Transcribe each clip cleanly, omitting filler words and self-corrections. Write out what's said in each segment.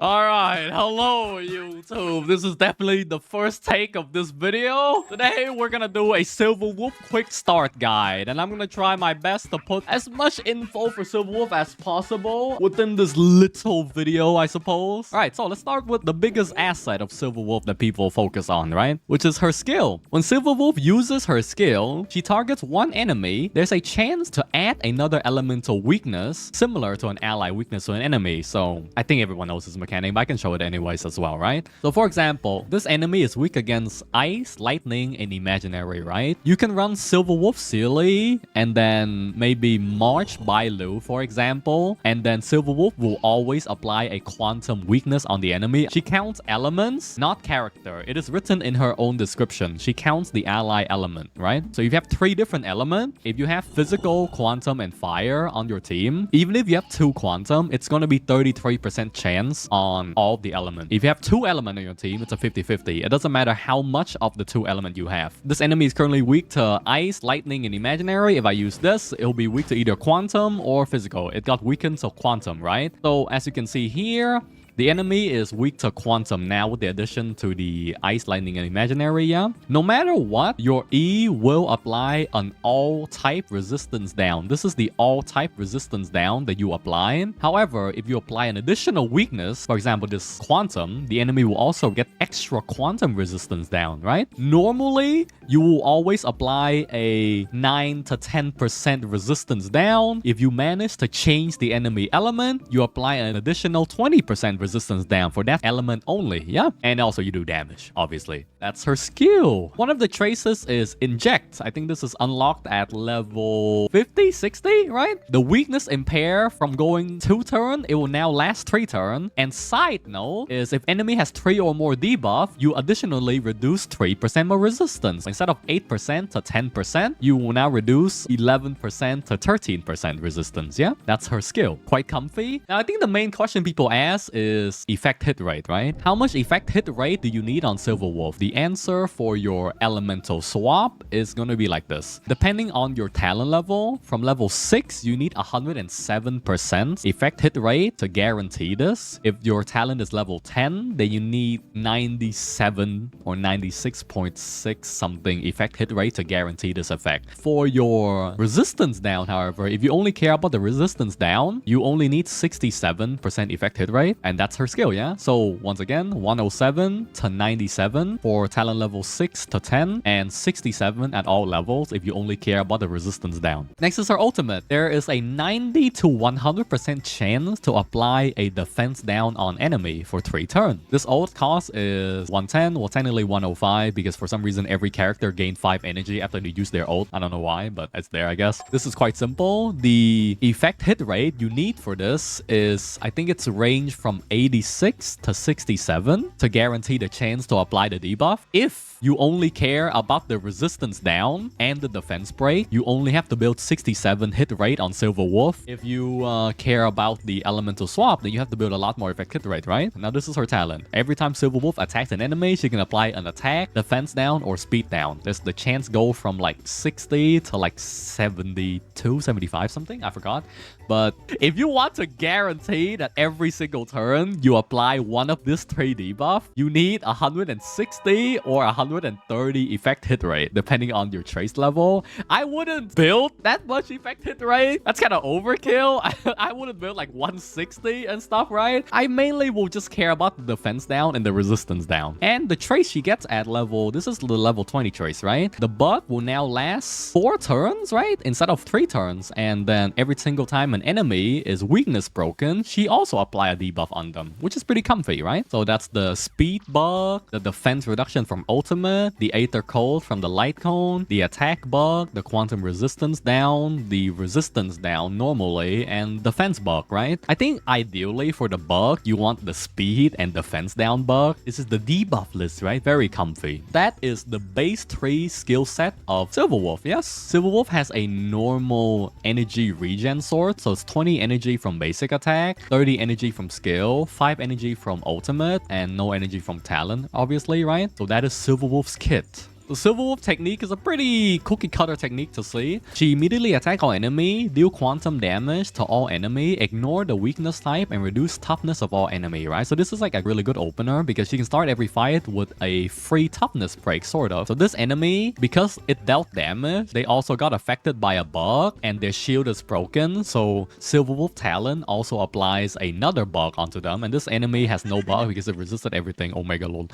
Alright, hello YouTube. This is definitely the first take of this video. Today we're gonna do a Silverwolf quick start guide, and I'm gonna try my best to put as much info for Silverwolf as possible within this little video, I suppose. Alright, so let's start with the biggest asset of Silverwolf that people focus on, right? Which is her skill. When Silverwolf uses her skill, she targets one enemy. There's a chance to add another elemental weakness similar to an ally weakness to an enemy. So I think everyone knows this mechanic, but I can show it anyways as well, right? So for example, this enemy is weak against ice, lightning, and imaginary, right? You can run Silverwolf Sealy and then maybe March Bailu, for example, and then Silverwolf will always apply a quantum weakness on the enemy. She counts elements, not character. It is written in her own description. She counts the ally element, right? So if you have 3 different elements, if you have physical, quantum, and fire on your team, even if you have 2 quantum, it's going to be 33% chance on all the elements. If you have 2 elements on your team, it's a 50-50. It doesn't matter how much of the 2 elements you have. This enemy is currently weak to ice, lightning, and imaginary. If I use this, it'll be weak to either quantum or physical. It got weakened to quantum, right? So as you can see here, the enemy is weak to quantum now with the addition to the ice, lightning, and imaginary, yeah? No matter what, your E will apply an all-type resistance down. This is the all-type resistance down that you apply. However, if you apply an additional weakness, for example, this quantum, the enemy will also get extra quantum resistance down, right? Normally, you will always apply a 9 to 10% resistance down. If you manage to change the enemy element, you apply an additional 20% resistance down for that element only, yeah? And also you do damage, obviously. That's her skill. One of the traces is Inject. I think this is unlocked at level 50, 60, right? The weakness impair from going 2 turns, it will now last 3 turns. And side note is if enemy has 3 or more debuff, you additionally reduce 3% more resistance. Instead of 8% to 10%, you will now reduce 11% to 13% resistance, yeah? That's her skill. Quite comfy. Now, I think the main question people ask is effect hit rate, right? How much effect hit rate do you need on Silverwolf? The answer for your elemental swap is going to be like this. Depending on your talent level, from level 6, you need 107% effect hit rate to guarantee this. If your talent is level 10, then you need 97 or 96.6 something effect hit rate to guarantee this effect. For your resistance down, however, if you only care about the resistance down, you only need 67% effect hit rate, and that's her skill, yeah? So once again, 107 to 97 for talent level 6 to 10, and 67 at all levels if you only care about the resistance down. Next is her ultimate. There is a 90 to 100% chance to apply a defense down on enemy for 3 turns. This ult cost is 110, well technically 105 because for some reason every character gained 5 energy after they use their ult. I don't know why, but it's there I guess. This is quite simple. The effect hit rate you need for this is, I think it's range from 86 to 67 to guarantee the chance to apply the debuff. If you only care about the resistance down and the defense break, you only have to build 67 hit rate on Silverwolf. If you care about the elemental swap, then you have to build a lot more effect hit rate, right? Now this is her talent. Every time Silverwolf attacks an enemy, she can apply an attack, defense down, or speed down. There's the chance go from like 60 to like 72, 75 something, I forgot. But if you want to guarantee that every single turn you apply one of these 3 debuff, you need 160 or 130 effect hit rate, depending on your trace level. I wouldn't build that much effect hit rate. That's kind of overkill. I wouldn't build like 160 and stuff, right? I mainly will just care about the defense down and the resistance down. And the trace she gets at level, this is the level 20 trace, right? The buff will now last 4 turns, right? Instead of 3 turns. And then every single time an enemy is weakness broken, she also apply a debuff on them, which is pretty comfy, right? So that's the speed bug, the defense reduction from ultimate, the Aether Cold from the Lightcone, the attack bug, the quantum resistance down, the resistance down normally, and defense bug, right? I think ideally for the bug, you want the speed and defense down bug. This is the debuff list, right? Very comfy. That is the base 3 skill set of Silverwolf, yes? Silverwolf has a normal energy regen sword, so it's 20 energy from basic attack, 30 energy from skill, 5 energy from ultimate, and no energy from talent, obviously, right? So that is Silverwolf's kit. The Silverwolf technique is a pretty cookie cutter technique to see. She immediately attacks all enemy, deal quantum damage to all enemy, ignore the weakness type, and reduce toughness of all enemy, right? So this is like a really good opener because she can start every fight with a free toughness break, sort of. So this enemy, because it dealt damage, they also got affected by a bug and their shield is broken. So Silverwolf talent also applies another bug onto them, and this enemy has no bug because it resisted everything. Oh my god, lol.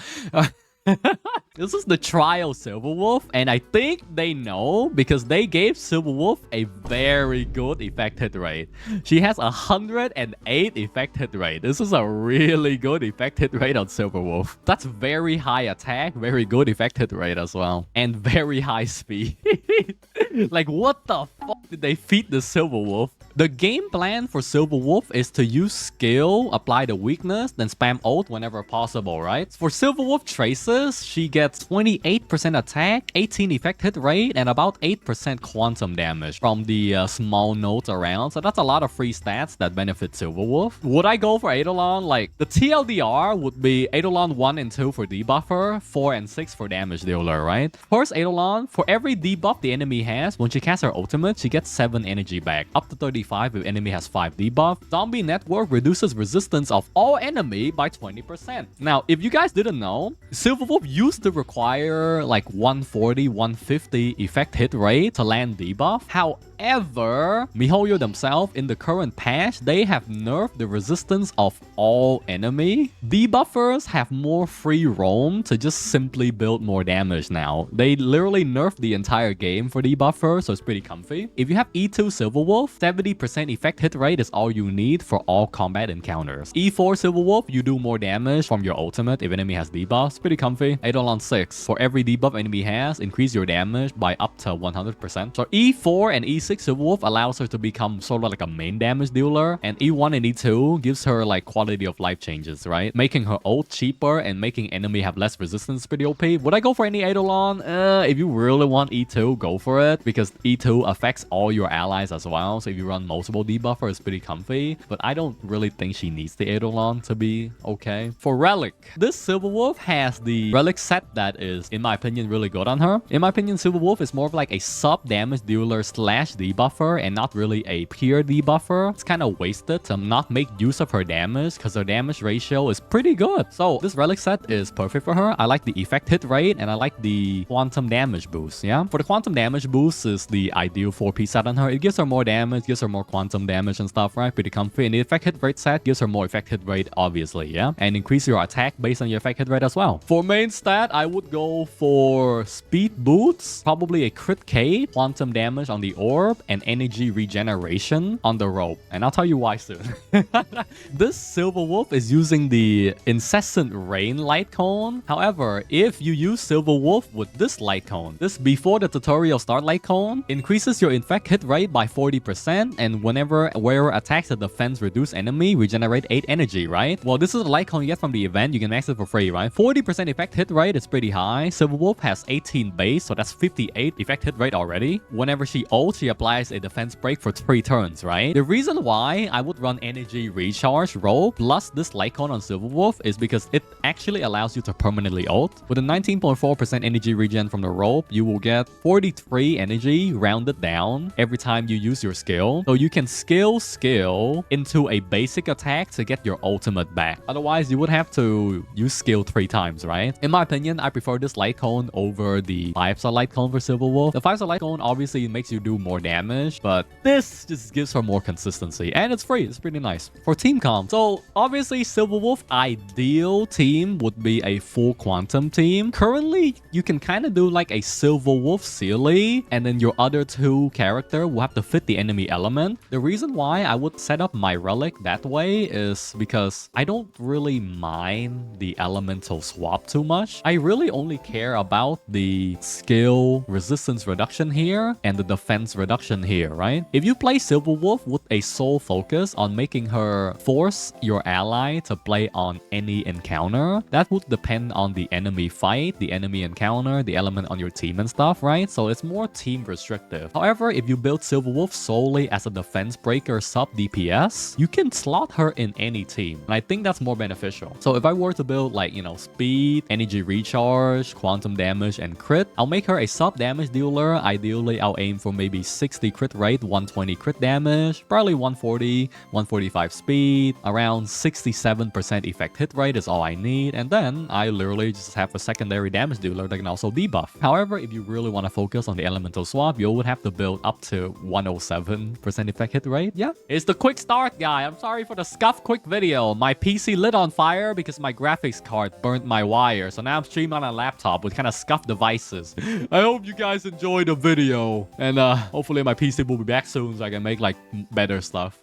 This is the trial Silverwolf, and I think they know because they gave Silverwolf a very good effect hit rate. She has 108 effect hit rate. This is a really good effect hit rate on Silverwolf. That's very high attack, very good effect hit rate as well, and very high speed. Like, what the fuck did they feed the Silverwolf? The game plan for Silverwolf is to use skill, apply the weakness, then spam ult whenever possible, right? For Silverwolf Traces, she gets 28% attack, 18 effect hit rate, and about 8% quantum damage from the small nodes around. So that's a lot of free stats that benefit Silverwolf. Would I go for Eidolon? Like, the TLDR would be Eidolon 1 and 2 for debuffer, 4 and 6 for damage dealer, right? First Eidolon, for every debuff the enemy has, when she casts her ultimate, she gets 7 energy back, up to 35 if enemy has 5 debuff. Zombie Network reduces resistance of all enemy by 20%. Now, if you guys didn't know, Silverwolf used to require like 140, 150 effect hit rate to land debuff. However, MiHoYo themselves, in the current patch, they have nerfed the resistance of all enemy. Debuffers have more free roam to just simply build more damage now. They literally nerfed the entire game for debuffers, so it's pretty comfy. If you have E2 Silverwolf, 70% effect hit rate is all you need for all combat encounters. E4 Silverwolf, you do more damage from your ultimate if enemy has debuffs. Pretty comfy. Eidolon 6, for every debuff enemy has, increase your damage by up to 100%. So E4 and E6 Silverwolf allows her to become sort of like a main damage dealer, and E1 and E2 gives her like quality of life changes, right? Making her ult cheaper and making enemy have less resistance pretty OP. Would I go for any Eidolon? If you really want E2, go for it, because E2 affects all your allies as well. So if you run multiple debuffer, it's pretty comfy, but I don't really think she needs the Eidolon to be okay. For Relic, this Silverwolf has the Relic set that is, in my opinion, really good on her. In my opinion, Silverwolf is more of like a sub damage dealer slash debuffer and not really a pure debuffer. It's kind of wasted to not make use of her damage because her damage ratio is pretty good. So this Relic set is perfect for her. I like the effect hit rate and I like the quantum damage boost, yeah? For the quantum damage boost is the ideal 4-piece set on her. It gives her more damage, gives her more quantum damage and stuff, right? Pretty comfy. And the effect hit rate set gives her more effect hit rate, obviously, yeah? And increase your attack based on your effect hit rate as well. For main stat, I would go for speed boots, probably a crit K, quantum damage on the orb, and energy regeneration on the rope. And I'll tell you why soon. This Silverwolf is using the incessant rain light cone. However, if you use Silverwolf with this light cone, this before the tutorial start light cone, increases your effect hit rate by 40%, and whenever wearer attacks a defense reduce enemy, regenerate 8 energy, right? Well, this is the light cone you get from the event. You can max it for free, right? 40% effect hit rate is pretty high. Silverwolf has 18 base, so that's 58 effect hit rate already. Whenever she ults, she applies a defense break for 3 turns, right? The reason why I would run energy recharge roll plus this light cone on Silverwolf is because it actually allows you to permanently ult. With a 19.4% energy regen from the rope, you will get 43 energy rounded down every time you use your skill. So you can skill into a basic attack to get your ultimate back. Otherwise, you would have to use skill 3 times, right? In my opinion, I prefer this light cone over the 5-star light cone for Silverwolf. The 5-star light cone obviously makes you do more damage, but this just gives her more consistency, and it's free. It's pretty nice. For Teamcomps, so obviously Silverwolf ideal team would be a full quantum team. Currently, you can kind of do like a Silverwolf Sealy, and then your other 2 character will have to fit the enemy element. The reason why I would set up my Relic that way is because I don't really mind the elemental swap too much. I really only care about the skill resistance reduction here and the defense reduction here, right? If you play Silverwolf with a sole focus on making her force your ally to play on any encounter, that would depend on the enemy fight, the enemy encounter, the element on your team and stuff, right? So it's more team restrictive. However, if you build Silverwolf solely as a defense breaker sub DPS, you can slot her in any team. And I think that's more beneficial. So if I were to build like, speed, energy recharge, quantum damage, and crit, I'll make her a sub damage dealer. Ideally, I'll aim for maybe 60 crit rate, 120 crit damage, probably 140, 145 speed, around 67% effect hit rate is all I need. And then I literally just have a secondary damage dealer that can also debuff. However, if you really want to focus on the elemental swap, you would have to build up to 107% effect hit rate. Yeah, it's the quick start guy. I'm sorry for the scuff quick video. My PC lit on fire because my graphics card burnt my wire. So now I'm streaming on a laptop with kind of scuffed devices. I hope you guys enjoyed the video. And hopefully my PC will be back soon so I can make like better stuff.